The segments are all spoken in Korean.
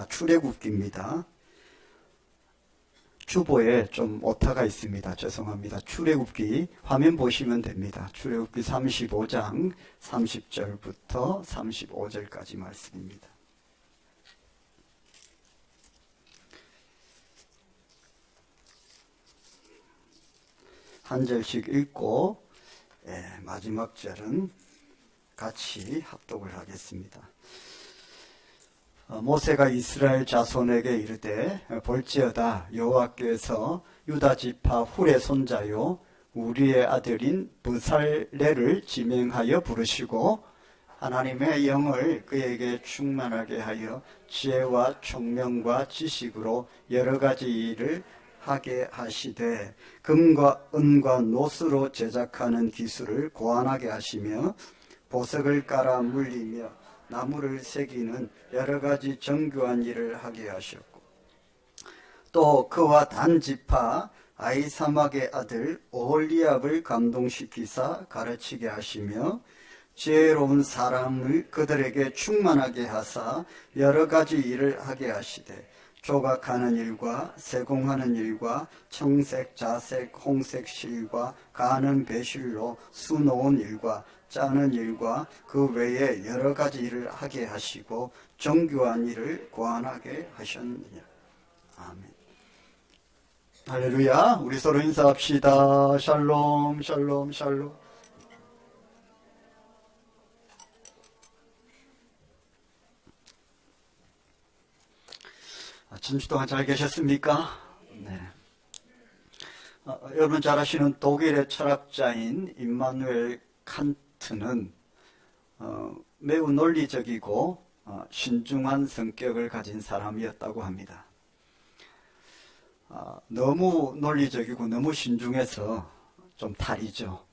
출애굽기입니다. 주보에 좀 오타가 있습니다. 죄송합니다. 출애굽기 화면 보시면 됩니다. 출애굽기 35장 30절부터 35절까지 말씀입니다. 한 절씩 읽고 마지막 절은 같이 합독을 하겠습니다. 모세가 이스라엘 자손에게 이르되 볼지어다 여호와께서 유다 지파 훌의 손자요 우리의 아들인 브살레를 지명하여 부르시고 하나님의 영을 그에게 충만하게 하여 지혜와 총명과 지식으로 여러 가지 일을 하게 하시되 금과 은과 노스로 제작하는 기술을 고안하게 하시며 보석을 깔아 물리며 나무를 새기는 여러 가지 정교한 일을 하게 하셨고 또 그와 단 지파 아히사막의 아들 오홀리압을 감동시키사 가르치게 하시며 지혜로운 사람을 그들에게 충만하게 하사 여러 가지 일을 하게 하시되 조각하는 일과 세공하는 일과 청색, 자색, 홍색 실과 가는 배실로 수놓은 일과 짜는 일과 그 외에 여러 가지 일을 하게 하시고 정교한 일을 고안하게 하셨느니라. 아멘. 할렐루야. 우리 서로 인사합시다. 샬롬 샬롬 샬롬. 진주 동안 잘 계셨습니까? 네. 여러분 잘 아시는 독일의 철학자인 임마누엘 칸트는 매우 논리적이고 신중한 성격을 가진 사람이었다고 합니다. 너무 논리적이고 너무 신중해서 좀 탈이죠.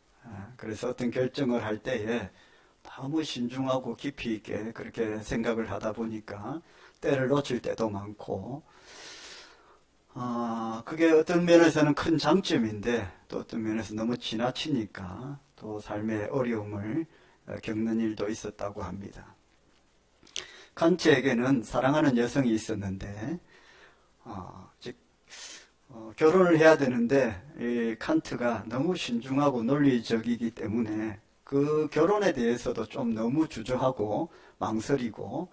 그래서 어떤 결정을 할 때에 너무 신중하고 깊이 있게 그렇게 생각을 하다 보니까 때를 놓칠 때도 많고 그게 어떤 면에서는 큰 장점인데 또 어떤 면에서 너무 지나치니까 또 삶의 어려움을 겪는 일도 있었다고 합니다. 칸트에게는 사랑하는 여성이 있었는데 결혼을 해야 되는데 이 칸트가 너무 신중하고 논리적이기 때문에 그 결혼에 대해서도 좀 너무 주저하고 망설이고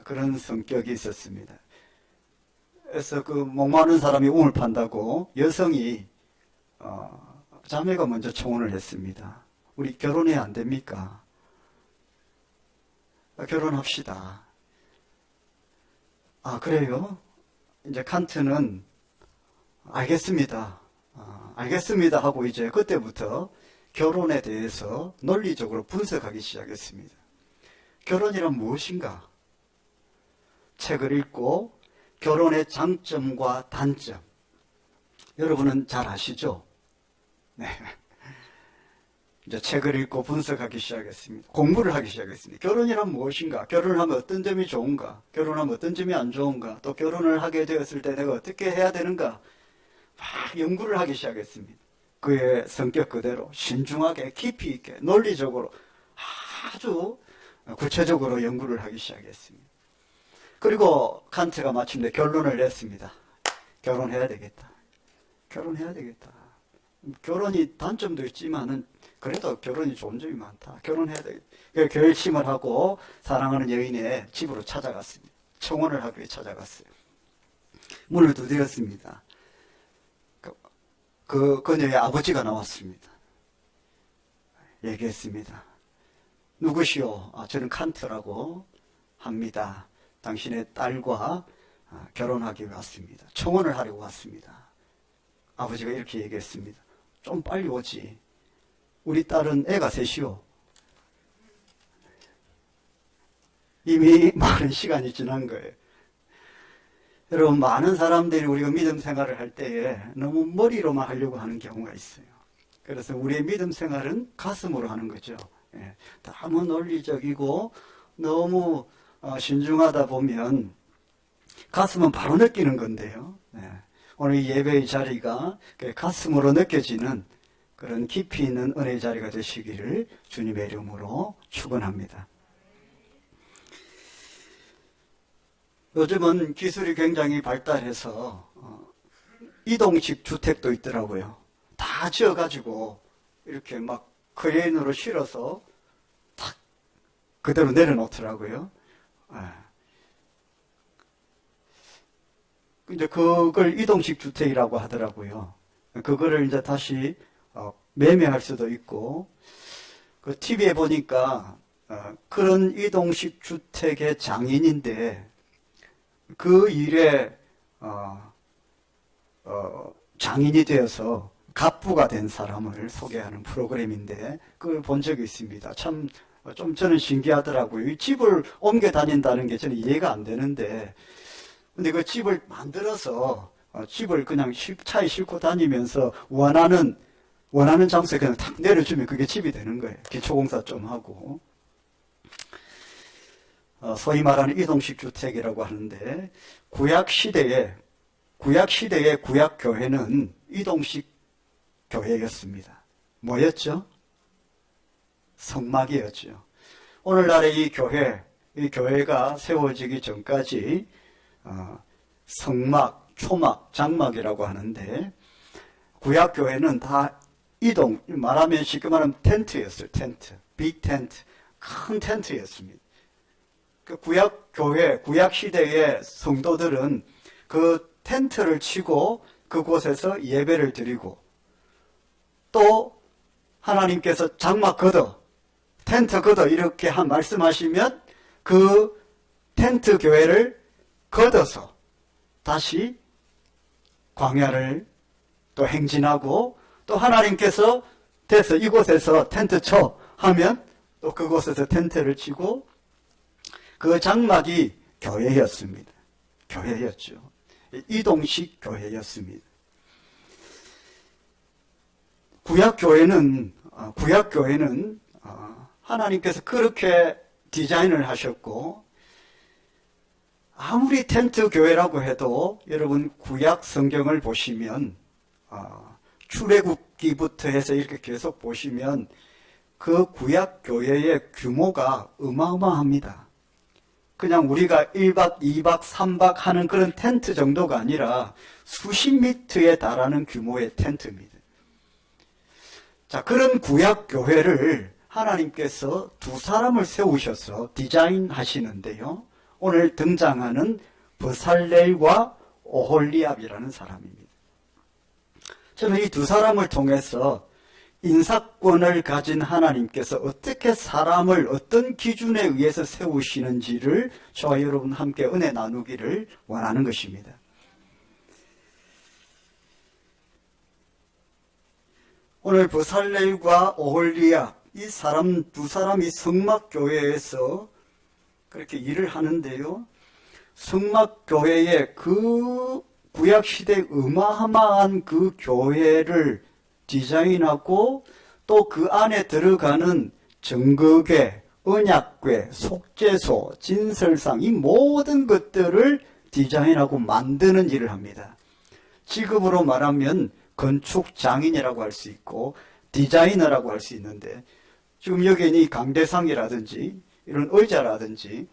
그런 성격이 있었습니다. 그래서 그 목마른 사람이 우물 판다고 여성이 자매가 먼저 청혼을 했습니다. 우리 결혼해야 안 됩니까? 결혼합시다. 그래요? 이제 칸트는 알겠습니다. 알겠습니다 하고 이제 그때부터 결혼에 대해서 논리적으로 분석하기 시작했습니다. 결혼이란 무엇인가? 책을 읽고 결혼의 장점과 단점 여러분은 잘 아시죠? 네. 이제 책을 읽고 분석하기 시작했습니다. 공부를 하기 시작했습니다. 결혼이란 무엇인가? 결혼을 하면 어떤 점이 좋은가? 결혼하면 어떤 점이 안 좋은가? 또 결혼을 하게 되었을 때 내가 어떻게 해야 되는가? 막 연구를 하기 시작했습니다. 그의 성격 그대로 신중하게 깊이 있게 논리적으로 아주 구체적으로 연구를 하기 시작했습니다. 그리고 칸트가 마침내 결론을 냈습니다. 결혼해야 되겠다. 결혼해야 되겠다. 결혼이 단점도 있지만은 그래도 결혼이 좋은 점이 많다. 결혼해야 되겠다. 결심을 하고 사랑하는 여인의 집으로 찾아갔습니다. 청혼을 하기 위해 찾아갔어요. 문을 두드렸습니다. 그녀의 아버지가 나왔습니다. 얘기했습니다. 누구시오? 저는 칸트라고 합니다. 당신의 딸과 결혼하기 위해 왔습니다. 청혼을 하려고 왔습니다. 아버지가 이렇게 얘기했습니다. 좀 빨리 오지. 우리 딸은 애가 셋이오. 이미 많은 시간이 지난 거예요. 여러분, 많은 사람들이 우리가 믿음 생활을 할 때에 너무 머리로만 하려고 하는 경우가 있어요. 그래서 우리의 믿음 생활은 가슴으로 하는 거죠. 너무 논리적이고 너무 신중하다 보면 가슴은 바로 느끼는 건데요. 오늘 이 예배의 자리가 가슴으로 느껴지는 그런 깊이 있는 은혜의 자리가 되시기를 주님의 이름으로 축원합니다. 요즘은 기술이 굉장히 발달해서 이동식 주택도 있더라고요. 다 지어가지고 이렇게 막 크레인으로 실어서 탁 그대로 내려놓더라고요. 이제 그걸 이동식 주택이라고 하더라고요. 그거를 이제 다시 매매할 수도 있고, 그 TV에 보니까 그런 이동식 주택의 장인인데 그 일에 장인이 되어서 갑부가 된 사람을 소개하는 프로그램인데 그걸 본 적이 있습니다. 참 좀 저는 신기하더라고요. 이 집을 옮겨 다닌다는 게 저는 이해가 안 되는데, 근데 그 집을 만들어서 집을 그냥 차에 싣고 다니면서 원하는 장소에 그냥 탁 내려주면 그게 집이 되는 거예요. 기초공사 좀 하고. 소위 말하는 이동식 주택이라고 하는데, 구약시대의 구약교회는 이동식 교회였습니다. 뭐였죠? 성막이었죠. 오늘날의 이 교회가 세워지기 전까지 성막, 초막, 장막이라고 하는데, 구약교회는 다 이동, 말하면 쉽게 말하면 텐트였어요. 텐트. 빅 텐트. 큰 텐트였습니다. 그 구약교회, 구약시대의 성도들은 그 텐트를 치고 그곳에서 예배를 드리고, 또 하나님께서 장막 걷어, 텐트 걷어 이렇게 말씀하시면 그 텐트 교회를 걷어서 다시 광야를 또 행진하고, 또 하나님께서 됐어 이곳에서 텐트 쳐 하면 또 그곳에서 텐트를 치고, 그 장막이 교회였습니다. 교회였죠. 이동식 교회였습니다. 구약교회는 하나님께서 그렇게 디자인을 하셨고, 아무리 텐트 교회라고 해도 여러분 구약 성경을 보시면 출애굽기부터 해서 이렇게 계속 보시면 그 구약 교회의 규모가 어마어마합니다. 그냥 우리가 1박, 2박, 3박 하는 그런 텐트 정도가 아니라 수십 미터에 달하는 규모의 텐트입니다. 자, 그런 구약 교회를 하나님께서 두 사람을 세우셔서 디자인하시는데요. 오늘 등장하는 브살렐과 오홀리압이라는 사람입니다. 저는 이 두 사람을 통해서 인사권을 가진 하나님께서 어떻게 사람을 어떤 기준에 의해서 세우시는지를 저와 여러분 함께 은혜 나누기를 원하는 것입니다. 오늘 브살렐과 오홀리압, 이 두 사람이 성막교회에서 그렇게 일을 하는데요. 성막교회의 그 구약시대 어마어마한 그 교회를 디자인하고, 또 그 안에 들어가는 정거궤, 언약궤, 속죄소, 진설상, 이 모든 것들을 디자인하고 만드는 일을 합니다. 직업으로 말하면 건축장인이라고 할 수 있고 디자이너라고 할 수 있는데, 지금 여기는 이 강대상이라든지 이런 의자라든지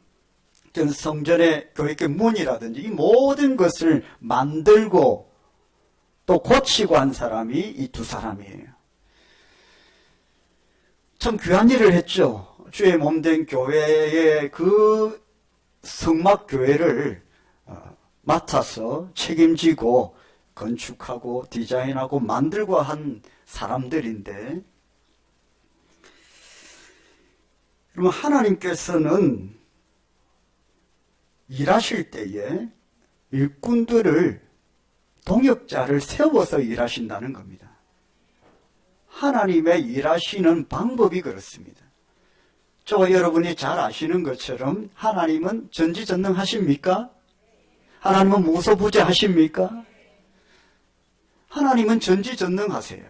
성전의 교회의 문이라든지 이 모든 것을 만들고 또 고치고 한 사람이 이 두 사람이에요. 참 귀한 일을 했죠. 주의 몸된 교회의 그 성막교회를 맡아서 책임지고 건축하고 디자인하고 만들고 한 사람들인데, 그러면 하나님께서는 일하실 때에 일꾼들을, 동역자를 세워서 일하신다는 겁니다. 하나님의 일하시는 방법이 그렇습니다. 저와 여러분이 잘 아시는 것처럼 하나님은 전지전능하십니까? 하나님은 무소부재하십니까? 하나님은 전지전능하세요.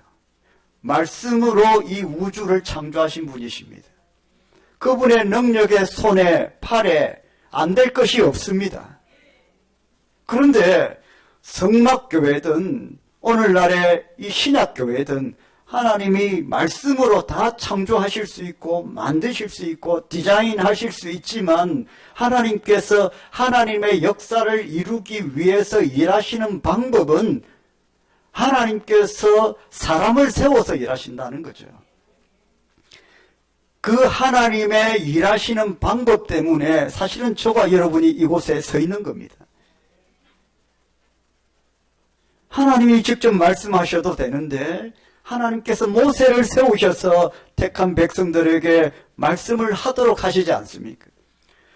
말씀으로 이 우주를 창조하신 분이십니다. 그분의 능력에, 손에, 팔에 안 될 것이 없습니다. 그런데 성막교회든 오늘날의 이 신약교회든 하나님이 말씀으로 다 창조하실 수 있고 만드실 수 있고 디자인하실 수 있지만 하나님께서 하나님의 역사를 이루기 위해서 일하시는 방법은 하나님께서 사람을 세워서 일하신다는 거죠. 그 하나님의 일하시는 방법 때문에 사실은 저와 여러분이 이곳에 서 있는 겁니다. 하나님이 직접 말씀하셔도 되는데 하나님께서 모세를 세우셔서 택한 백성들에게 말씀을 하도록 하시지 않습니까?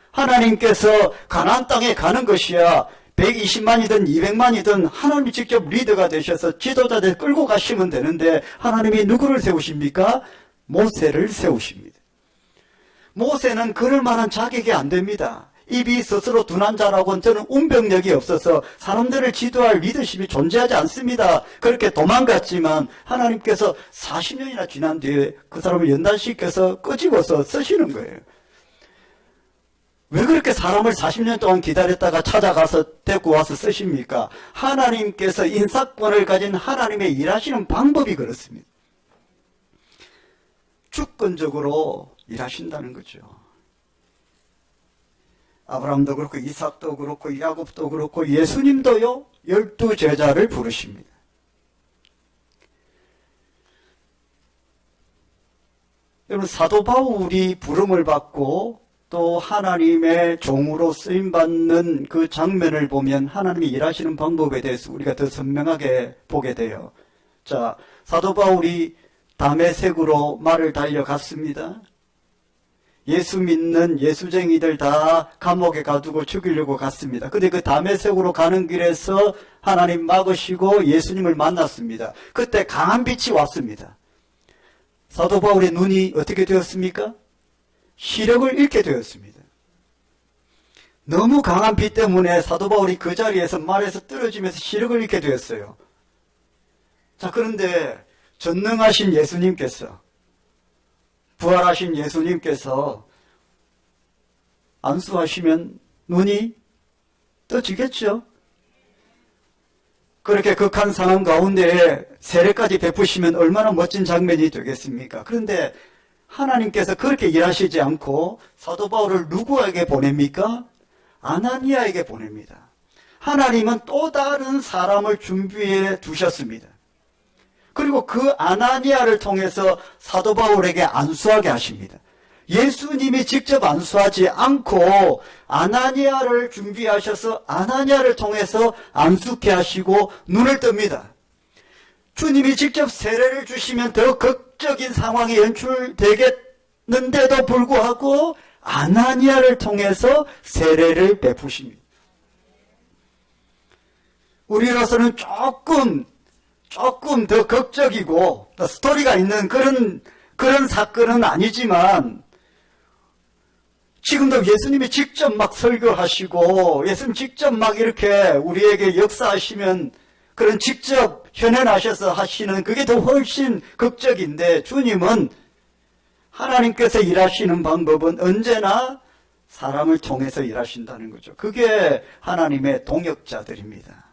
하나님께서 가나안 땅에 가는 것이야 120만이든 200만이든 하나님이 직접 리더가 되셔서 지도자들 끌고 가시면 되는데 하나님이 누구를 세우십니까? 모세를 세우십니다. 모세는 그럴 만한 자격이 안 됩니다. 입이 스스로 둔한 자라고는 저는 운병력이 없어서 사람들을 지도할 리더십이 존재하지 않습니다. 그렇게 도망갔지만 하나님께서 40년이나 지난 뒤에 그 사람을 연단시켜서 끄집어서 쓰시는 거예요. 왜 그렇게 사람을 40년 동안 기다렸다가 찾아가서 데리고 와서 쓰십니까? 하나님께서 인사권을 가진 하나님의 일하시는 방법이 그렇습니다. 주권적으로 일하신다는 거죠. 아브라함도 그렇고 이삭도 그렇고 야곱도 그렇고 예수님도요 12제자를 부르십니다. 여러분 사도 바울이 부름을 받고 또 하나님의 종으로 쓰임받는 그 장면을 보면 하나님이 일하시는 방법에 대해서 우리가 더 선명하게 보게 돼요. 자, 사도 바울이 다메섹으로 말을 달려갔습니다. 예수 믿는 예수쟁이들 다 감옥에 가두고 죽이려고 갔습니다. 근데 그 다메섹으로 가는 길에서 하나님 막으시고 예수님을 만났습니다. 그때 강한 빛이 왔습니다. 사도 바울의 눈이 어떻게 되었습니까? 시력을 잃게 되었습니다. 너무 강한 빛 때문에 사도 바울이 그 자리에서 말에서 떨어지면서 시력을 잃게 되었어요. 자, 그런데 전능하신 예수님께서 부활하신 예수님께서 안수하시면 눈이 떠지겠죠. 그렇게 극한 상황 가운데 세례까지 베푸시면 얼마나 멋진 장면이 되겠습니까? 그런데 하나님께서 그렇게 일하시지 않고 사도 바울을 누구에게 보냅니까? 아나니아에게 보냅니다. 하나님은 또 다른 사람을 준비해 두셨습니다. 그리고 그 아나니아를 통해서 사도 바울에게 안수하게 하십니다. 예수님이 직접 안수하지 않고 아나니아를 준비하셔서 아나니아를 통해서 안수케 하시고 눈을 뜹니다. 주님이 직접 세례를 주시면 더 극적인 상황이 연출되겠는데도 불구하고 아나니아를 통해서 세례를 베푸십니다. 우리로서는 조금 더 극적이고 더 스토리가 있는 그런 사건은 아니지만 지금도 예수님이 직접 막 설교하시고 예수님 직접 막 이렇게 우리에게 역사하시면 그런 직접 현현하셔서 하시는 그게 더 훨씬 극적인데 주님은 하나님께서 일하시는 방법은 언제나 사람을 통해서 일하신다는 거죠. 그게 하나님의 동역자들입니다.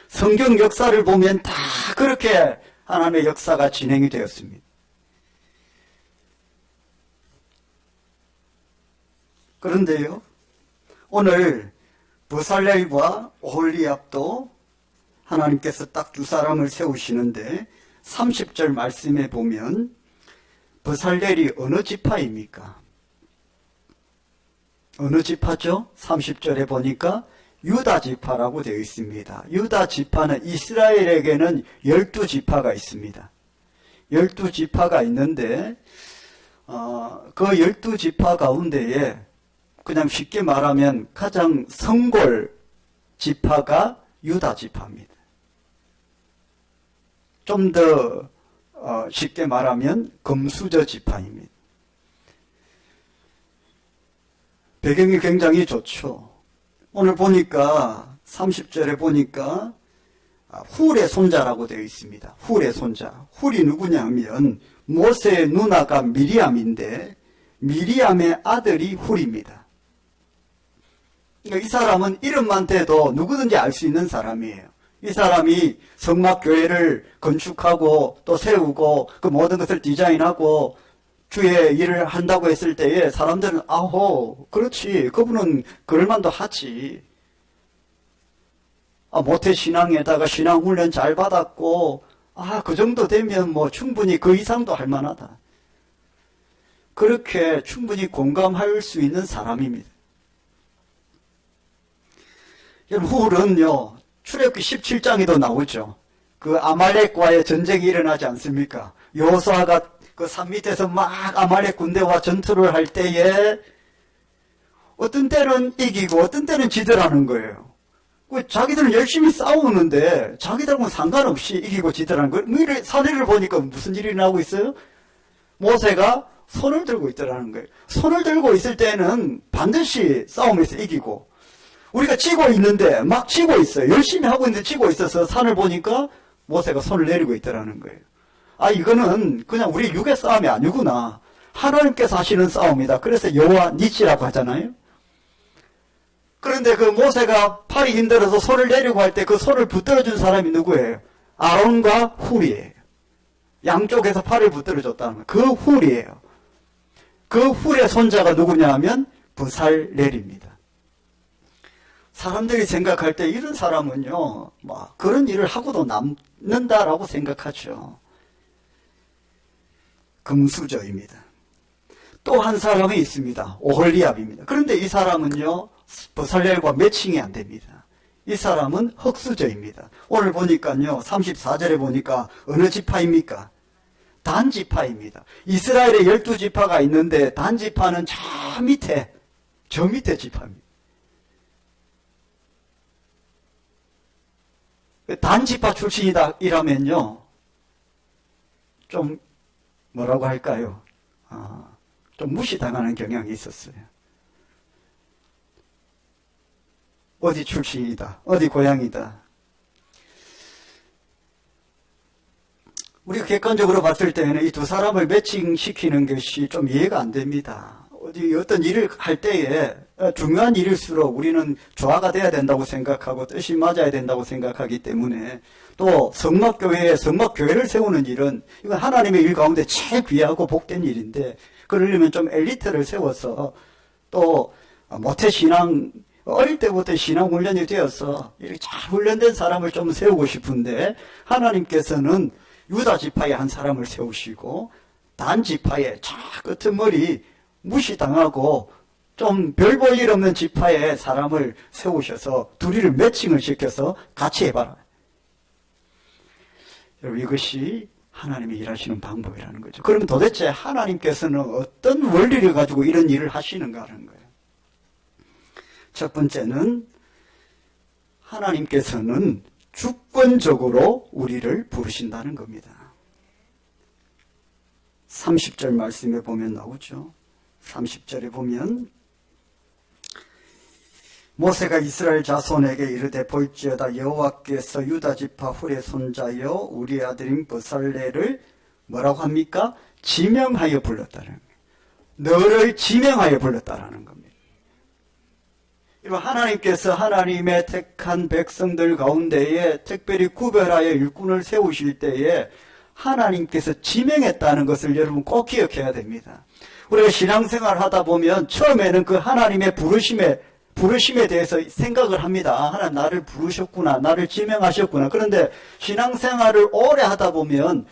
성경 역사를 보면 다 그렇게 하나님의 역사가 진행이 되었습니다. 그런데요, 오늘 브살렐과 오홀리압도 하나님께서 딱 두 사람을 세우시는데 30절 말씀에 보면 브살렐이 어느 지파입니까? 어느 지파죠? 30절에 보니까 유다 지파라고 되어 있습니다. 유다 지파는 이스라엘에게는 12지파가 있습니다. 12지파가 있는데 그 12지파 가운데에 그냥 쉽게 말하면 가장 성골 지파가 유다 지파입니다. 좀 더 쉽게 말하면 금수저 지파입니다. 배경이 굉장히 좋죠. 오늘 보니까 30절에 보니까 훌의 손자라고 되어 있습니다. 훌의 손자. 훌이 누구냐 하면 모세의 누나가 미리암인데 미리암의 아들이 훌입니다. 그러니까 이 사람은 이름만 대도 누구든지 알 수 있는 사람이에요. 이 사람이 성막교회를 건축하고 또 세우고 그 모든 것을 디자인하고 주의 일을 한다고 했을 때에 사람들은 아호 그렇지 그분은 그럴만도 하지. 모태신앙에다가 신앙훈련 잘 받았고 그 정도 되면 뭐 충분히 그 이상도 할 만하다. 그렇게 충분히 공감할 수 있는 사람입니다. 훌은요 출애굽기 17장에도 나오죠. 그 아말렉과의 전쟁이 일어나지 않습니까? 여호수아가 그 산 밑에서 막 아말렉 군대와 전투를 할 때에 어떤 때는 이기고 어떤 때는 지더라는 거예요. 자기들은 열심히 싸우는데 자기들하고는 상관없이 이기고 지더라는 거예요. 사례를 보니까 무슨 일이 나오고 있어요? 모세가 손을 들고 있더라는 거예요. 손을 들고 있을 때는 반드시 싸움에서 이기고 우리가 치고 있는데 막 치고 있어요. 열심히 하고 있는데 치고 있어서 산을 보니까 모세가 손을 내리고 있더라는 거예요. 이거는 그냥 우리 육의 싸움이 아니구나. 하나님께서 하시는 싸움이다. 그래서 여호와 니시라고 하잖아요. 그런데 그 모세가 팔이 힘들어서 손을 내리고 할 때 그 손을 붙들어준 사람이 누구예요? 아론과 훌이에요. 양쪽에서 팔을 붙들어줬다는 거예요. 그 훌이에요. 그 훌의 손자가 누구냐 하면 브살렐입니다. 사람들이 생각할 때 이런 사람은요, 그런 일을 하고도 남는다라고 생각하죠. 금수저입니다. 또 한 사람이 있습니다. 오홀리압입니다. 그런데 이 사람은요, 브살렐과 매칭이 안 됩니다. 이 사람은 흙수저입니다. 오늘 보니까요, 34절에 보니까 어느 지파입니까? 단 지파입니다. 이스라엘에 12지파가 있는데 단 지파는 저 밑에 지파입니다. 단 지파 출신이다 이라면요, 좀 뭐라고 할까요? 좀 무시당하는 경향이 있었어요. 어디 출신이다, 어디 고향이다. 우리가 객관적으로 봤을 때는 이 두 사람을 매칭시키는 것이 좀 이해가 안 됩니다. 어떤 일을 할 때에 중요한 일일수록 우리는 조화가 돼야 된다고 생각하고 뜻이 맞아야 된다고 생각하기 때문에 또 성막교회를 세우는 일은 이건 하나님의 일 가운데 제일 귀하고 복된 일인데 그러려면 좀 엘리트를 세워서 또 모태신앙 어릴 때부터 신앙 훈련이 되어서 이렇게 잘 훈련된 사람을 좀 세우고 싶은데 하나님께서는 유다 지파의 한 사람을 세우시고 단 지파의 저 끝은 머리 무시당하고 좀 별 볼 일 없는 지파의 사람을 세우셔서 둘이를 매칭을 시켜서 같이 해봐라. 여러분 이것이 하나님이 일하시는 방법이라는 거죠. 그럼 도대체 하나님께서는 어떤 원리를 가지고 이런 일을 하시는가 하는 거예요. 첫 번째는 하나님께서는 주권적으로 우리를 부르신다는 겁니다. 30절 말씀에 보면 나오죠. 30절에 보면 모세가 이스라엘 자손에게 이르되 볼지어다 여호와께서 유다 지파 훌의 손자여 우리 아들인 브살렐을 뭐라고 합니까? 지명하여 불렀다는 거예요. 너를 지명하여 불렀다라는 겁니다. 하나님께서 하나님의 택한 백성들 가운데에 특별히 구별하여 일꾼을 세우실 때에 하나님께서 지명했다는 것을 여러분 꼭 기억해야 됩니다. 우리가 신앙생활 하다 보면 처음에는 그 하나님의 부르심에 대해서 생각을 합니다. 하나님 나를 부르셨구나, 나를 지명하셨구나. 그런데 신앙생활을 오래 하다 보면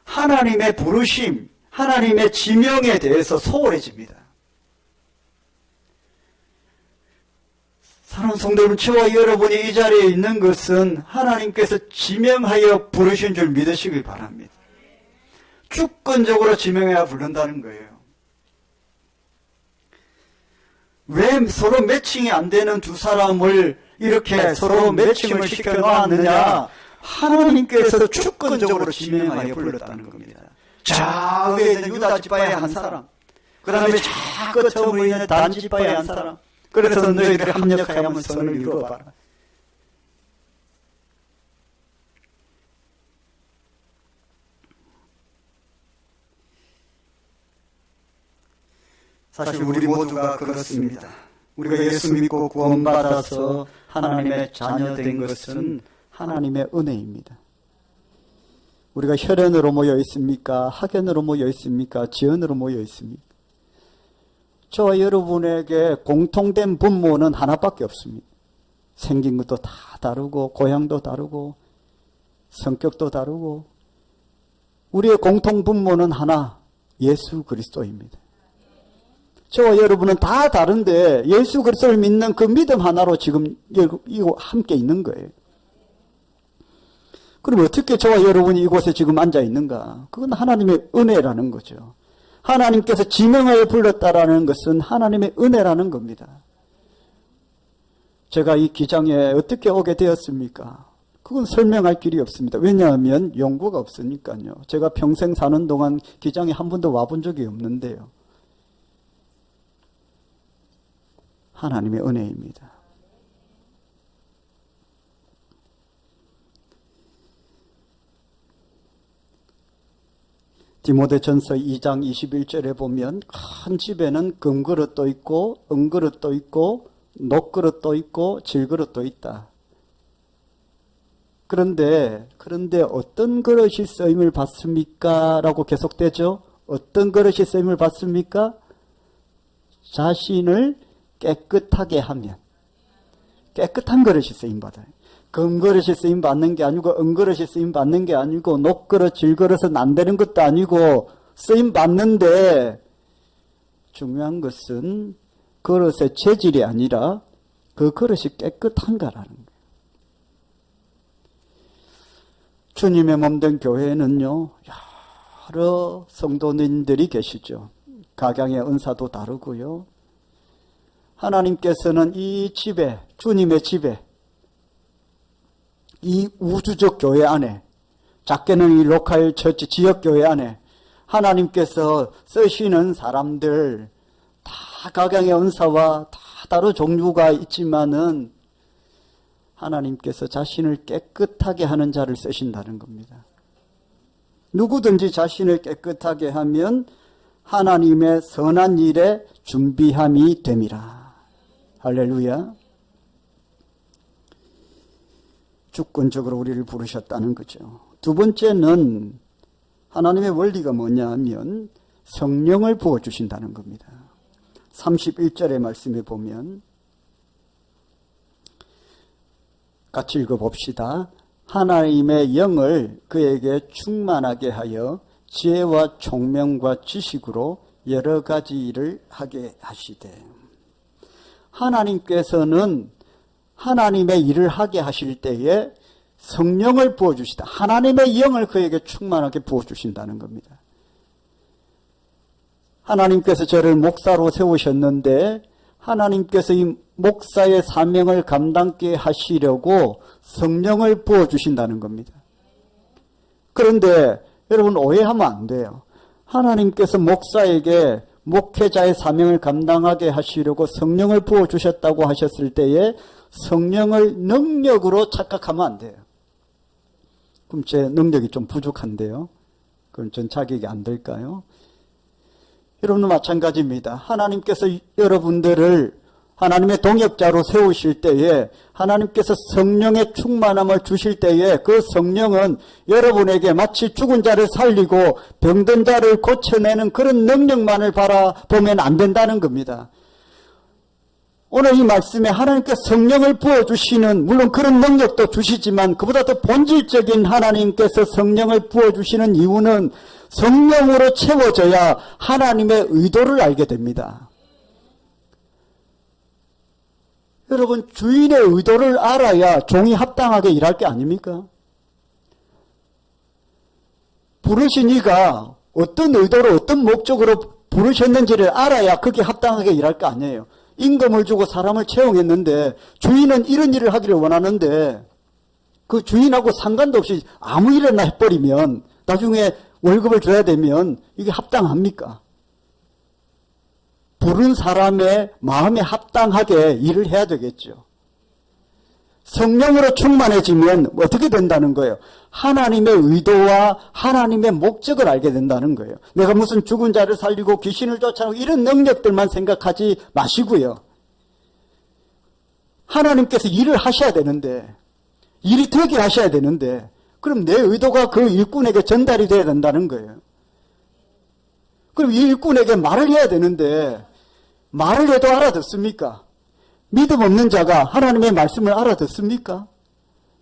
하나님의 부르심, 하나님의 지명에 대해서 소홀해집니다. 사랑하는 성도 여러분, 저와 여러분이 이 자리에 있는 것은 하나님께서 지명하여 부르신 줄 믿으시길 바랍니다. 주권적으로 지명해야 부른다는 거예요. 왜 서로 매칭이 안 되는 두 사람을 이렇게 서로 매칭을 시켜 놓았느냐? 하나님께서 주권적으로 지명하여 불렀다는 겁니다. 저 위에 있는 유다 지파의 한 사람, 그 다음에 저 끝에 있는 단 지파의 한 사람, 그래서 너희들이 합력하여 선을 이루어봐라. 사실 우리 모두가 그렇습니다. 우리가 예수 믿고 구원받아서 하나님의 자녀 된 것은 하나님의 은혜입니다. 우리가 혈연으로 모여 있습니까? 학연으로 모여 있습니까? 지연으로 모여 있습니까? 저와 여러분에게 공통된 분모는 하나밖에 없습니다. 생긴 것도 다 다르고 고향도 다르고 성격도 다르고 우리의 공통 분모는 하나, 예수 그리스도입니다. 저와 여러분은 다 다른데 예수 그리스도를 믿는 그 믿음 하나로 지금 이거 함께 있는 거예요. 그럼 어떻게 저와 여러분이 이곳에 지금 앉아 있는가? 그건 하나님의 은혜라는 거죠. 하나님께서 지명하여 불렀다라는 것은 하나님의 은혜라는 겁니다. 제가 이 기장에 어떻게 오게 되었습니까? 그건 설명할 길이 없습니다. 왜냐하면 연구가 없으니까요. 제가 평생 사는 동안 기장에 한 번도 와본 적이 없는데요. 하나님의 은혜입니다. 디모데전서 2장 21절에 보면 큰 집에는 금그릇도 있고 은그릇도 있고 녹그릇도 있고 질그릇도 있다. 그런데 어떤 그릇이 쓰임을 받습니까? 라고 계속되죠. 어떤 그릇이 쓰임을 받습니까? 자신을 깨끗하게 하면 깨끗한 그릇이 쓰임받아요. 금그릇이 쓰임받는 게 아니고 은그릇이 쓰임받는 게 아니고 녹그릇, 질그릇은 안 되는 것도 아니고 쓰임받는데 중요한 것은 그릇의 재질이 아니라 그 그릇이 깨끗한가라는 거예요. 주님의 몸된 교회에는요, 여러 성도님들이 계시죠. 각양의 은사도 다르고요. 하나님께서는 이 집에, 주님의 집에, 이 우주적 교회 안에, 작게는 이 로컬 처치 지역교회 안에 하나님께서 쓰시는 사람들 다 각양의 은사와 다 다른 종류가 있지만은 하나님께서 자신을 깨끗하게 하는 자를 쓰신다는 겁니다. 누구든지 자신을 깨끗하게 하면 하나님의 선한 일에 준비함이 됨이라. 할렐루야. 주권적으로 우리를 부르셨다는 거죠. 두 번째는 하나님의 원리가 뭐냐 하면 성령을 부어주신다는 겁니다. 31절의 말씀에 보면 같이 읽어봅시다. 하나님의 영을 그에게 충만하게 하여 지혜와 총명과 지식으로 여러 가지 일을 하게 하시되. 하나님께서는 하나님의 일을 하게 하실 때에 성령을 부어주시다. 하나님의 영을 그에게 충만하게 부어주신다는 겁니다. 하나님께서 저를 목사로 세우셨는데 하나님께서 이 목사의 사명을 감당케 하시려고 성령을 부어주신다는 겁니다. 그런데 여러분 오해하면 안 돼요. 하나님께서 목사에게 목회자의 사명을 감당하게 하시려고 성령을 부어주셨다고 하셨을 때에 성령을 능력으로 착각하면 안 돼요. 그럼 제 능력이 좀 부족한데요. 그럼 전 자격이 안 될까요? 여러분도 마찬가지입니다. 하나님께서 여러분들을 하나님의 동역자로 세우실 때에 하나님께서 성령의 충만함을 주실 때에 그 성령은 여러분에게 마치 죽은 자를 살리고 병든 자를 고쳐내는 그런 능력만을 바라보면 안 된다는 겁니다. 오늘 이 말씀에 하나님께서 성령을 부어주시는 물론 그런 능력도 주시지만 그보다 더 본질적인 하나님께서 성령을 부어주시는 이유는 성령으로 채워져야 하나님의 의도를 알게 됩니다. 여러분 주인의 의도를 알아야 종이 합당하게 일할 게 아닙니까? 부르신 이가 어떤 의도로 어떤 목적으로 부르셨는지를 알아야 그게 합당하게 일할 거 아니에요. 임금을 주고 사람을 채용했는데 주인은 이런 일을 하기를 원하는데 그 주인하고 상관도 없이 아무 일이나 해버리면 나중에 월급을 줘야 되면 이게 합당합니까? 부른 사람의 마음에 합당하게 일을 해야 되겠죠. 성령으로 충만해지면 어떻게 된다는 거예요? 하나님의 의도와 하나님의 목적을 알게 된다는 거예요. 내가 무슨 죽은 자를 살리고 귀신을 쫓아내고 이런 능력들만 생각하지 마시고요. 하나님께서 일을 하셔야 되는데 일이 되게 하셔야 되는데, 그럼 내 의도가 그 일꾼에게 전달이 돼야 된다는 거예요. 그럼 이 일꾼에게 말을 해야 되는데, 말을 해도 알아듣습니까? 믿음 없는 자가 하나님의 말씀을 알아듣습니까?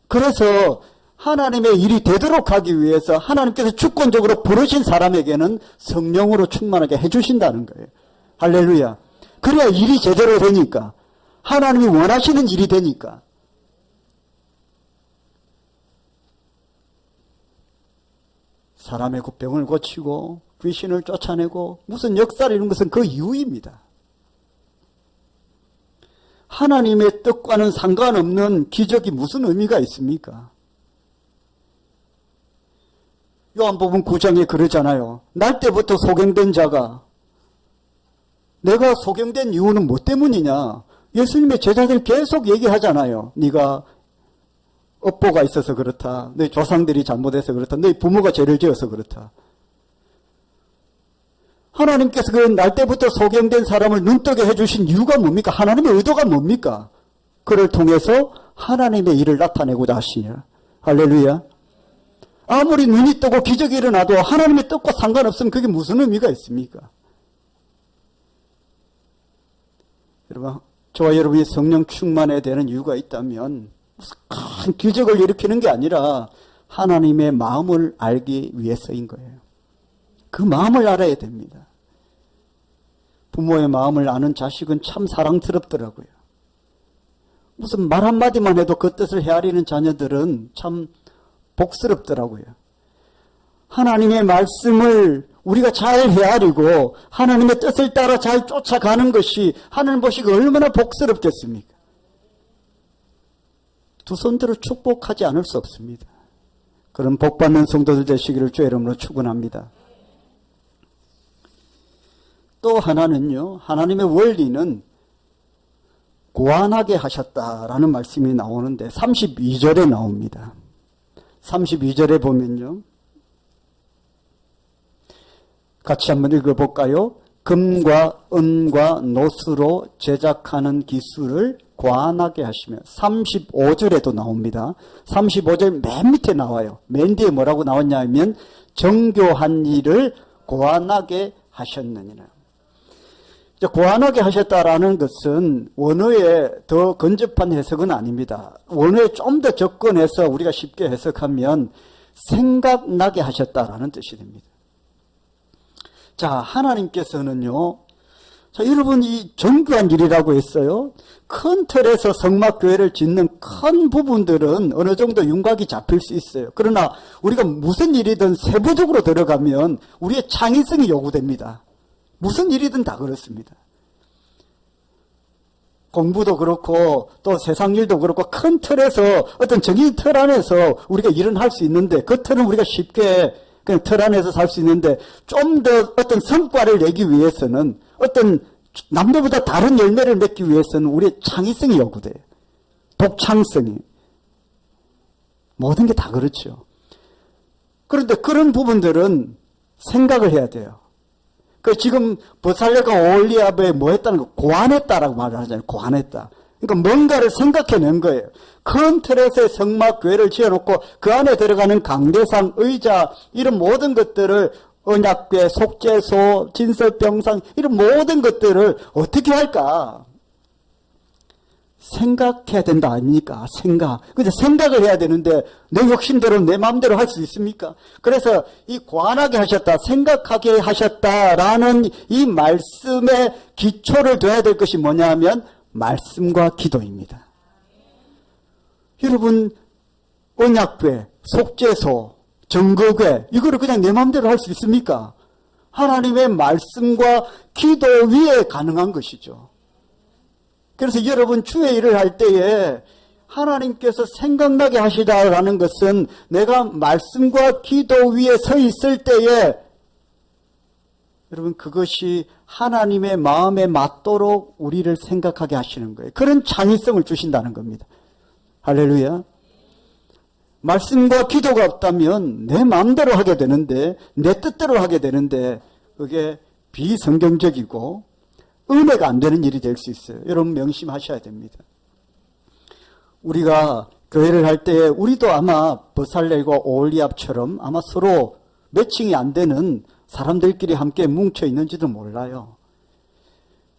그래서 하나님의 일이 되도록 하기 위해서 하나님께서 주권적으로 부르신 사람에게는 성령으로 충만하게 해주신다는 거예요. 할렐루야. 그래야 일이 제대로 되니까. 하나님이 원하시는 일이 되니까. 사람의 병을 고치고 귀신을 쫓아내고 무슨 역사를 이루는 것은 그 이유입니다. 하나님의 뜻과는 상관없는 기적이 무슨 의미가 있습니까? 요한복음 9장에 그러잖아요. 날 때부터 소경된 자가, 내가 소경된 이유는 뭐 때문이냐? 예수님의 제자들이 계속 얘기하잖아요. 네가 업보가 있어서 그렇다. 너희 조상들이 잘못해서 그렇다. 너희 부모가 죄를 지어서 그렇다. 하나님께서 그 날 때부터 소경된 사람을 눈뜨게 해주신 이유가 뭡니까? 하나님의 의도가 뭡니까? 그를 통해서 하나님의 일을 나타내고자 하시냐. 할렐루야. 아무리 눈이 뜨고 기적이 일어나도 하나님의 뜻과 상관없으면 그게 무슨 의미가 있습니까? 여러분, 저와 여러분이 성령 충만해야 되는 이유가 있다면 무슨 큰 기적을 일으키는 게 아니라 하나님의 마음을 알기 위해서인 거예요. 그 마음을 알아야 됩니다. 부모의 마음을 아는 자식은 참 사랑스럽더라고요. 무슨 말 한마디만 해도 그 뜻을 헤아리는 자녀들은 참 복스럽더라고요. 하나님의 말씀을 우리가 잘 헤아리고 하나님의 뜻을 따라 잘 쫓아가는 것이 하나님 보시기에 얼마나 복스럽겠습니까? 두 손들어 축복하지 않을 수 없습니다. 그런 복받는 성도들 되시기를 주의 이름으로 축원합니다. 또 하나는요, 하나님의 원리는 고안하게 하셨다라는 말씀이 나오는데 32절에 나옵니다. 32절에 보면요, 같이 한번 읽어볼까요? 금과 은과 노수로 제작하는 기술을 고안하게 하시며, 35절에도 나옵니다. 35절 맨 밑에 나와요. 맨 뒤에 뭐라고 나왔냐 하면 정교한 일을 고안하게 하셨느니라. 고안하게 하셨다라는 것은 원어의 더 근접한 해석은 아닙니다. 원어에 좀 더 접근해서 우리가 쉽게 해석하면 생각나게 하셨다라는 뜻이 됩니다. 자, 하나님께서는요, 자, 여러분, 이 정교한 일이라고 했어요. 큰 틀에서 성막교회를 짓는 큰 부분들은 어느 정도 윤곽이 잡힐 수 있어요. 그러나 우리가 무슨 일이든 세부적으로 들어가면 우리의 창의성이 요구됩니다. 무슨 일이든 다 그렇습니다. 공부도 그렇고 또 세상 일도 그렇고 큰 틀에서 어떤 정해진 틀 안에서 우리가 일은 할 수 있는데, 그 틀은 우리가 쉽게 그냥 틀 안에서 살 수 있는데, 좀 더 어떤 성과를 내기 위해서는, 어떤 남들보다 다른 열매를 맺기 위해서는 우리의 창의성이 요구돼요. 독창성이. 모든 게 다 그렇죠. 그런데 그런 부분들은 생각을 해야 돼요. 그 지금 버살레가 오홀리압에 뭐 했다는 거, 고안했다라고 말을 하잖아요. 고안했다. 그러니까 뭔가를 생각해낸 거예요. 큰 틀에서의 성막교회를 지어놓고 그 안에 들어가는 강대상, 의자, 이런 모든 것들을, 언약궤, 속죄소, 진설병상, 이런 모든 것들을 어떻게 할까? 생각해야 된다 아닙니까? 생각. 근데 생각을 해야 되는데 내 욕심대로 내 마음대로 할 수 있습니까? 그래서 이 고안하게 하셨다, 생각하게 하셨다라는 이 말씀에 기초를 둬야 될 것이 뭐냐 하면 말씀과 기도입니다. 여러분, 언약궤, 속죄소, 정거궤, 이거를 그냥 내 마음대로 할 수 있습니까? 하나님의 말씀과 기도 위에 가능한 것이죠. 그래서 여러분, 주의 일을 할 때에 하나님께서 생각나게 하시다라는 것은 내가 말씀과 기도 위에 서 있을 때에 여러분, 그것이 하나님의 마음에 맞도록 우리를 생각하게 하시는 거예요. 그런 창의성을 주신다는 겁니다. 할렐루야. 말씀과 기도가 없다면 내 마음대로 하게 되는데, 내 뜻대로 하게 되는데, 그게 비성경적이고 은혜가 안 되는 일이 될 수 있어요. 여러분 명심하셔야 됩니다. 우리가 교회를 할 때 우리도 아마 버살렐과 오홀리압처럼 아마 서로 매칭이 안 되는 사람들끼리 함께 뭉쳐 있는지도 몰라요.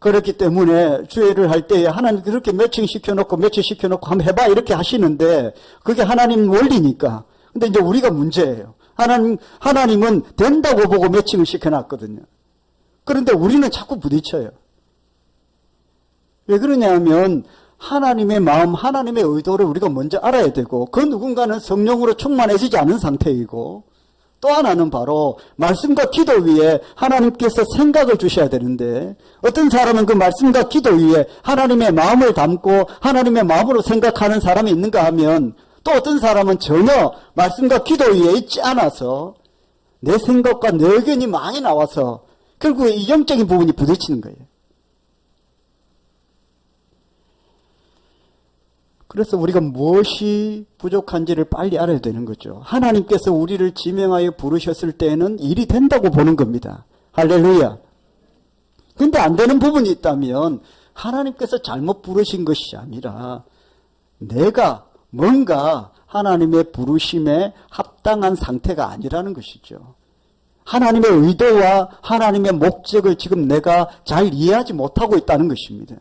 그렇기 때문에 주일을 할 때 하나님 그렇게 매칭시켜놓고 매치시켜놓고 한번 해봐 이렇게 하시는데 그게 하나님 원리니까. 근데 이제 우리가 문제예요. 하나님은 된다고 보고 매칭을 시켜놨거든요. 그런데 우리는 자꾸 부딪혀요. 왜 그러냐면 하나님의 마음, 하나님의 의도를 우리가 먼저 알아야 되고 그 누군가는 성령으로 충만해지지 않은 상태이고 또 하나는 바로 말씀과 기도 위에 하나님께서 생각을 주셔야 되는데 어떤 사람은 그 말씀과 기도 위에 하나님의 마음을 담고 하나님의 마음으로 생각하는 사람이 있는가 하면 또 어떤 사람은 전혀 말씀과 기도 위에 있지 않아서 내 생각과 내 의견이 많이 나와서 결국에 이 영적인 부분이 부딪히는 거예요. 그래서 우리가 무엇이 부족한지를 빨리 알아야 되는 거죠. 하나님께서 우리를 지명하여 부르셨을 때는 일이 된다고 보는 겁니다. 할렐루야. 근데 안 되는 부분이 있다면 하나님께서 잘못 부르신 것이 아니라 내가 뭔가 하나님의 부르심에 합당한 상태가 아니라는 것이죠. 하나님의 의도와 하나님의 목적을 지금 내가 잘 이해하지 못하고 있다는 것입니다.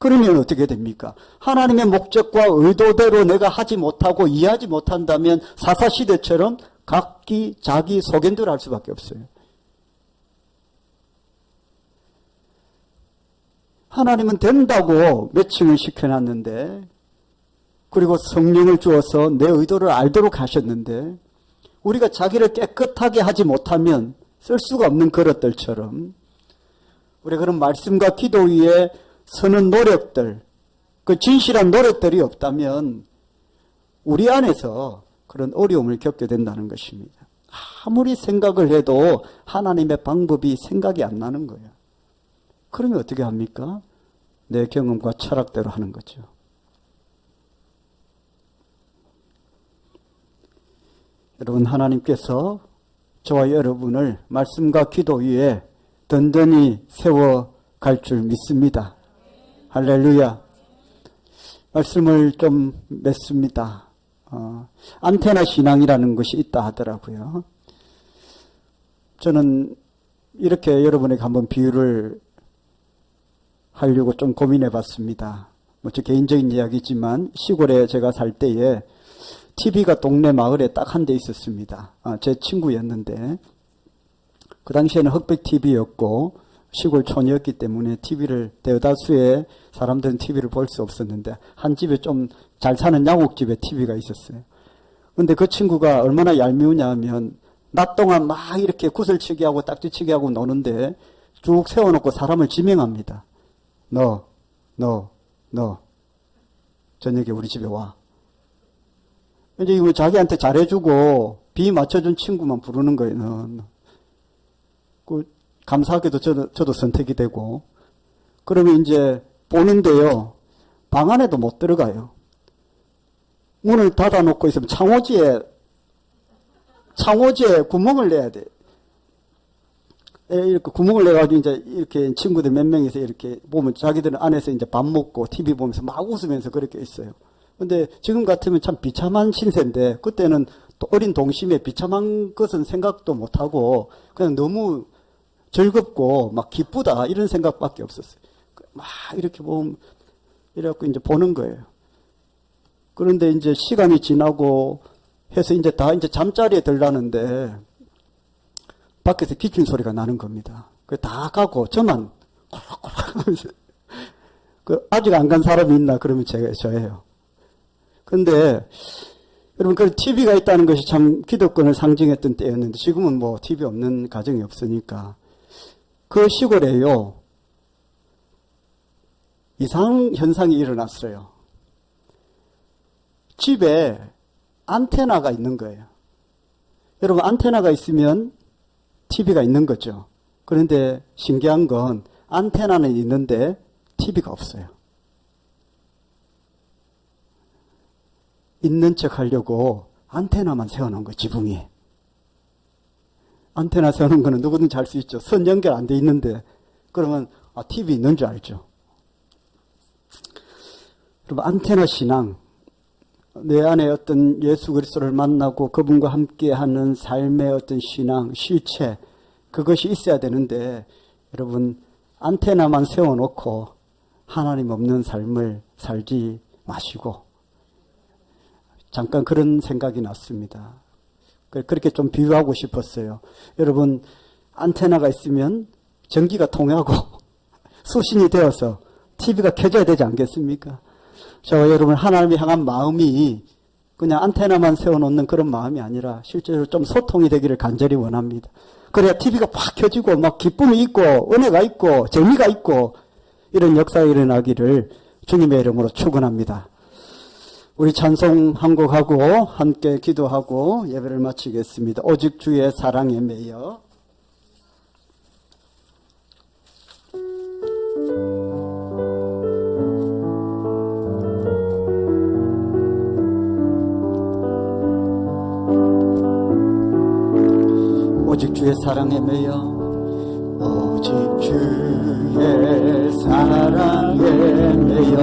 그러면 어떻게 됩니까? 하나님의 목적과 의도대로 내가 하지 못하고 이해하지 못한다면 사사시대처럼 각기 자기 소견대로 할 수밖에 없어요. 하나님은 된다고 매칭을 시켜놨는데 그리고 성령을 주어서 내 의도를 알도록 하셨는데 우리가 자기를 깨끗하게 하지 못하면 쓸 수가 없는 그릇들처럼 우리가 그런 말씀과 기도 위에 서는 노력들, 그 진실한 노력들이 없다면 우리 안에서 그런 어려움을 겪게 된다는 것입니다. 아무리 생각을 해도 하나님의 방법이 생각이 안 나는 거예요. 그러면 어떻게 합니까? 내 경험과 철학대로 하는 거죠. 여러분, 하나님께서 저와 여러분을 말씀과 기도 위에 든든히 세워갈 줄 믿습니다. 할렐루야. 말씀을 좀 맺습니다. 안테나 신앙이라는 것이 있다 하더라고요. 저는 이렇게 여러분에게 한번 비유를 하려고 좀 고민해 봤습니다. 제 개인적인 이야기지만 시골에 제가 살 때에 TV가 동네 마을에 딱 한 대 있었습니다. 제 친구였는데 그 당시에는 흑백 TV였고 시골 촌이었기 때문에 TV를 대다수의 사람들은 TV를 볼 수 없었는데 한 집에 좀 잘 사는 양옥집에 TV가 있었어요. 근데 그 친구가 얼마나 얄미우냐 하면 낮 동안 막 이렇게 구슬치기 하고 딱지치기 하고 노는데 쭉 세워놓고 사람을 지명합니다. 너 저녁에 우리 집에 와. 이제 이거 자기한테 잘해주고 비 맞춰준 친구만 부르는 거예요. 너. 감사하게도 저도 선택이 되고 그러면 이제 보는데요. 방 안에도 못 들어가요. 문을 닫아놓고 있으면 창호지에 구멍을 내야 돼. 이렇게 구멍을 내가지고 이제 이렇게 친구들 몇 명이서 이렇게 보면 자기들은 안에서 이제 밥 먹고 TV 보면서 막 웃으면서 그렇게 있어요. 근데 지금 같으면 참 비참한 신세인데 그때는 또 어린 동심에 비참한 것은 생각도 못하고 그냥 너무 즐겁고 막 기쁘다 이런 생각밖에 없었어요. 막 이렇게 보면 이래갖고 이제 보는 거예요. 그런데 이제 시간이 지나고 해서 이제 다 이제 잠자리에 들라는데 밖에서 기침 소리가 나는 겁니다. 그 다 가고 저만 하면서 아직 안 간 사람이 있나 그러면 저예요. 근데 여러분 그 TV가 있다는 것이 참 기득권을 상징했던 때였는데 지금은 뭐 TV 없는 가정이 없으니까 그 시골에요 이상 현상이 일어났어요. 집에 안테나가 있는 거예요. 여러분 안테나가 있으면 TV가 있는 거죠. 그런데 신기한 건 안테나는 있는데 TV가 없어요. 있는 척 하려고 안테나만 세워놓은 거예요. 지붕 위에. 안테나 세우는 거는 누구든지 할 수 있죠. 선 연결 안 돼 있는데 그러면 TV 있는 줄 알죠. 여러분 안테나 신앙 내 안에 어떤 예수 그리스도를 만나고 그분과 함께하는 삶의 어떤 신앙, 실체, 그것이 있어야 되는데 여러분 안테나만 세워놓고 하나님 없는 삶을 살지 마시고 잠깐 그런 생각이 났습니다. 그렇게 좀 비유하고 싶었어요. 여러분 안테나가 있으면 전기가 통하고 수신이 되어서 TV가 켜져야 되지 않겠습니까? 저와 여러분 하나님을 향한 마음이 그냥 안테나만 세워놓는 그런 마음이 아니라 실제로 좀 소통이 되기를 간절히 원합니다. 그래야 TV가 확 켜지고 막 기쁨이 있고 은혜가 있고 재미가 있고 이런 역사가 일어나기를 주님의 이름으로 축원합니다. 우리 찬송 한 곡하고 함께 기도하고 예배를 마치겠습니다. 오직 주의 사랑에 매여. 오직 주의 사랑에 매여. 오직 주의 사랑에 매여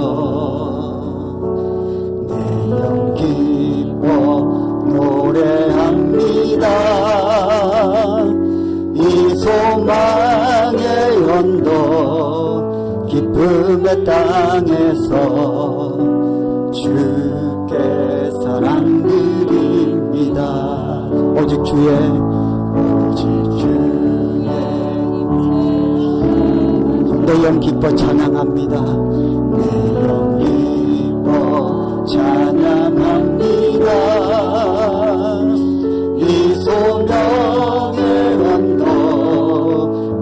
내 영 기뻐 노래합니다. 이 소망의 언덕 기쁨의 땅에서 주께 사랑 드립니다. 오직 주의 내 영 기뻐 찬양합니다. 내 영 기뻐 찬양합니다. 이 소명의 언덕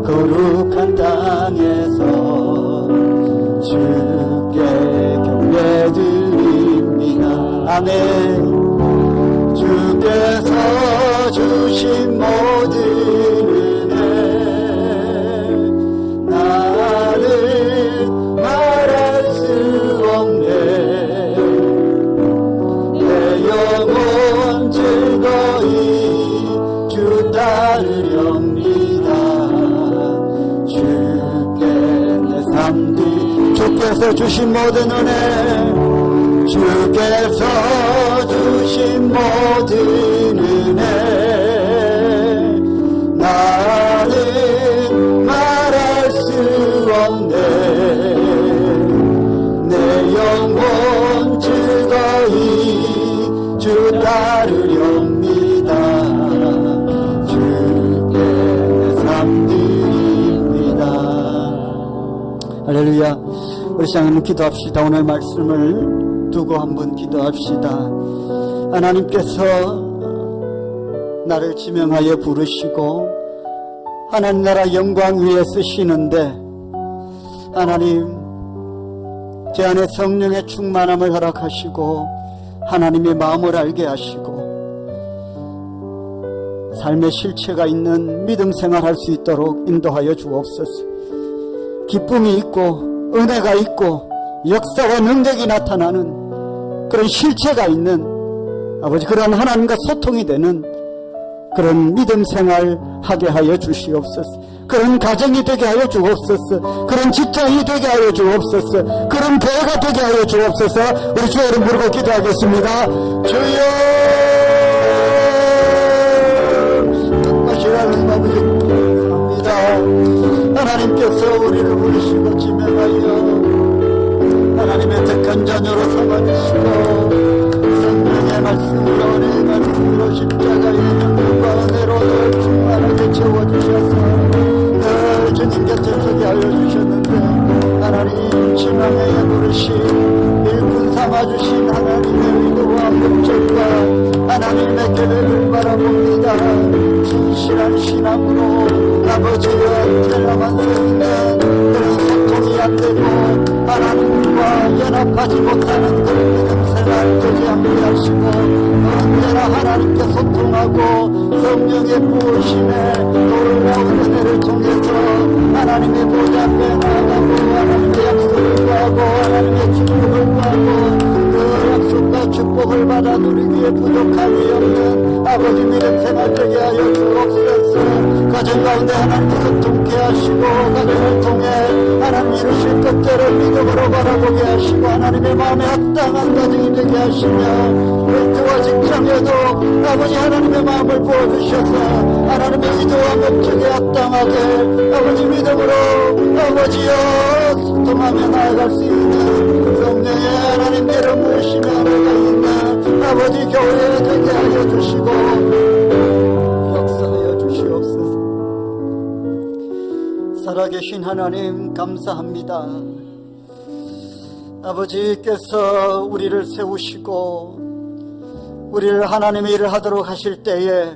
거룩한 땅에서 주께 경배드립니다. 아멘. 주께서 주신 모든 주께서 주신 모든 은혜, 주께서 주신 모든 은혜, 나는 말할 수 없네. 내 영혼 즐거이 주 따르렵니다. 주께 내 삶 드립니다. 할렐루야. 우리 시장님 기도합시다. 오늘 말씀을 두고 한번 기도합시다. 하나님께서 나를 지명하여 부르시고 하나님 나라 영광 위에 쓰시는데 하나님 제 안에 성령의 충만함을 허락하시고 하나님의 마음을 알게 하시고 삶의 실체가 있는 믿음 생활할 수 있도록 인도하여 주옵소서. 기쁨이 있고 은혜가 있고 역사와 능력이 나타나는 그런 실체가 있는 아버지 그런 하나님과 소통이 되는 그런 믿음 생활 하게 하여 주시옵소서. 그런 가정이 되게 하여 주옵소서. 그런 직장이 되게 하여 주옵소서. 그런 교회가 되게 하여 주옵소서. 우리 주의 이름 부르고 기도하겠습니다. 주여 뜻하시라는 아버지 감사합니다. 하나님께서 우리를 부르시고 지명하여 하나님의 택한 자녀로 삼아주시고 성령의 말씀으로 은혜의 말씀으로 십자가의 능력과 은혜로 늘 충만하게 채워주셔서 늘 주님 곁에 서게 하여 주셨는데 하나님 지명하여 부르신 일꾼 삼아주신 하나님의 의도와 목적과 하나님의 계획을 바라봅니다. 진실한 신앙으로 아버지와 언제나만 서있는 그런 소통이 안되고 하나님과 연합하지 못하는 그런 믿음 생활 되지 않게 하시고 언제나 하나님께 소통하고 성령의 부으심에 놀라운 은혜를 통해서 하나님의 보좌 앞에 나아가고 하나님의 약속을 구하고 하나님의 축복을 구하고 그 약속과 축복을 받아 누리기에 부족함이 없는 아버지 믿음 생활 되게 하여 주옵소서. 가정 가운데 하나님께서 통케 하시고 가정을 통해 하나님 이루실 것들을 믿음으로 바라보게 하시고 하나님의 마음에 합당한 가정이 되게 하시며 일터와 직장에도 아버지 하나님의 마음을 부어주셔서 하나님의 의도와 목적에 합당하게 아버지 믿음으로 아버지여 소통하며 나아갈 수 있는 성령의 하나님 이름 부으시며 내가 있는 아버지 교회 되게 하여 주시고 역사하여 주시옵소서. 살아계신 하나님 감사합니다. 아버지께서 우리를 세우시고 우리를 하나님의 일을 하도록 하실 때에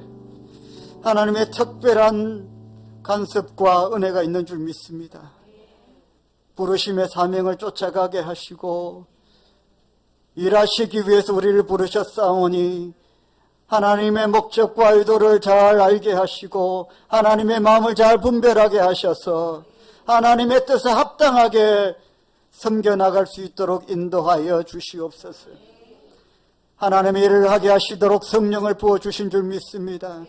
하나님의 특별한 간섭과 은혜가 있는 줄 믿습니다. 부르심의 사명을 쫓아가게 하시고 일하시기 위해서 우리를 부르셨사오니 하나님의 목적과 의도를 잘 알게 하시고 하나님의 마음을 잘 분별하게 하셔서 하나님의 뜻에 합당하게 섬겨나갈 수 있도록 인도하여 주시옵소서. 하나님의 일을 하게 하시도록 성령을 부어주신 줄 믿습니다.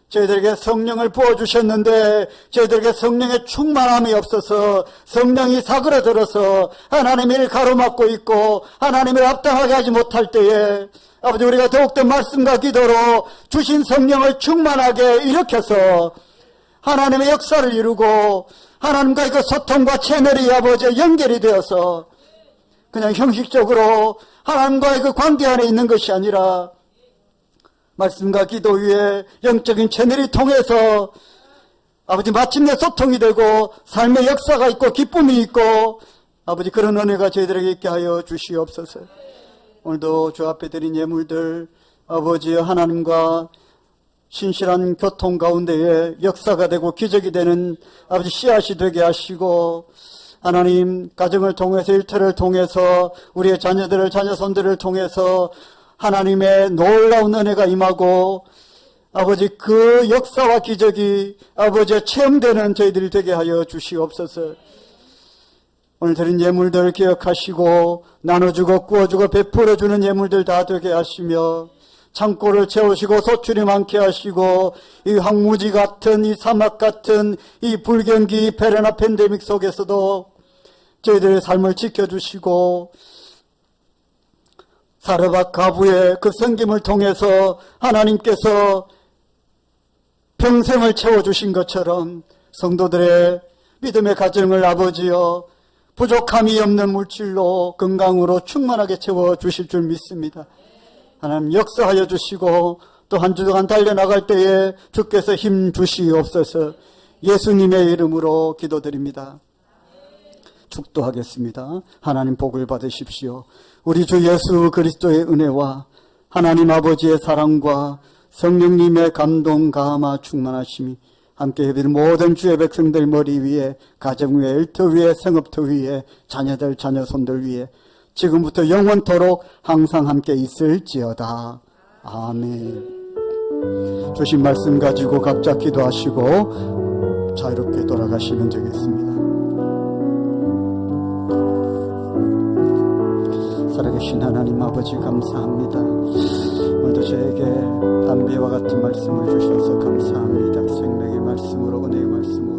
저희들에게 성령을 부어주셨는데 저희들에게 성령의 충만함이 없어서 성령이 사그러들어서 하나님의 일을 가로막고 있고 하나님을 합당하게 하지 못할 때에 아버지 우리가 더욱더 말씀과 기도로 주신 성령을 충만하게 일으켜서 하나님의 역사를 이루고 하나님과의 그 소통과 채널이 아버지 연결이 되어서 그냥 형식적으로 하나님과의 그 관계 안에 있는 것이 아니라 말씀과 기도 위에 영적인 채널이 통해서 아버지 마침내 소통이 되고 삶의 역사가 있고 기쁨이 있고 아버지 그런 은혜가 저희들에게 있게 하여 주시옵소서. 오늘도 주 앞에 드린 예물들 아버지 하나님과 신실한 교통 가운데에 역사가 되고 기적이 되는 아버지 씨앗이 되게 하시고 하나님 가정을 통해서 일터를 통해서 우리의 자녀들을 자녀손들을 통해서 하나님의 놀라운 은혜가 임하고 아버지 그 역사와 기적이 아버지 체험되는 저희들이 되게 하여 주시옵소서. 오늘 드린 예물들 기억하시고 나눠주고 구워주고 베풀어주는 예물들 다 되게 하시며 창고를 채우시고 소출이 많게 하시고 이 황무지 같은 이 사막 같은 이 불경기 페레나 팬데믹 속에서도 저희들의 삶을 지켜주시고 사르밧 가부의 그 섬김을 통해서 하나님께서 평생을 채워주신 것처럼 성도들의 믿음의 가정을 아버지여 부족함이 없는 물질로 건강으로 충만하게 채워주실 줄 믿습니다. 하나님 역사하여 주시고 또 한 주 동안 달려나갈 때에 주께서 힘 주시옵소서. 예수님의 이름으로 기도드립니다. 축도하겠습니다. 하나님 복을 받으십시오. 우리 주 예수 그리스도의 은혜와 하나님 아버지의 사랑과 성령님의 감동 감화 충만하심이 함께 해드린 모든 주의 백성들 머리 위에 가정 위에 일터 위에 성업터 위에 자녀들 자녀손들 위에 지금부터 영원토록 항상 함께 있을지어다. 아멘. 주신 말씀 가지고 각자 기도하시고 자유롭게 돌아가시면 되겠습니다. 살아계신 하나님 아버지 감사합니다. 오늘도 저에게 담비와 같은 말씀을 주셔서 감사합니다. 생명의 말씀으로 은혜의 말씀으로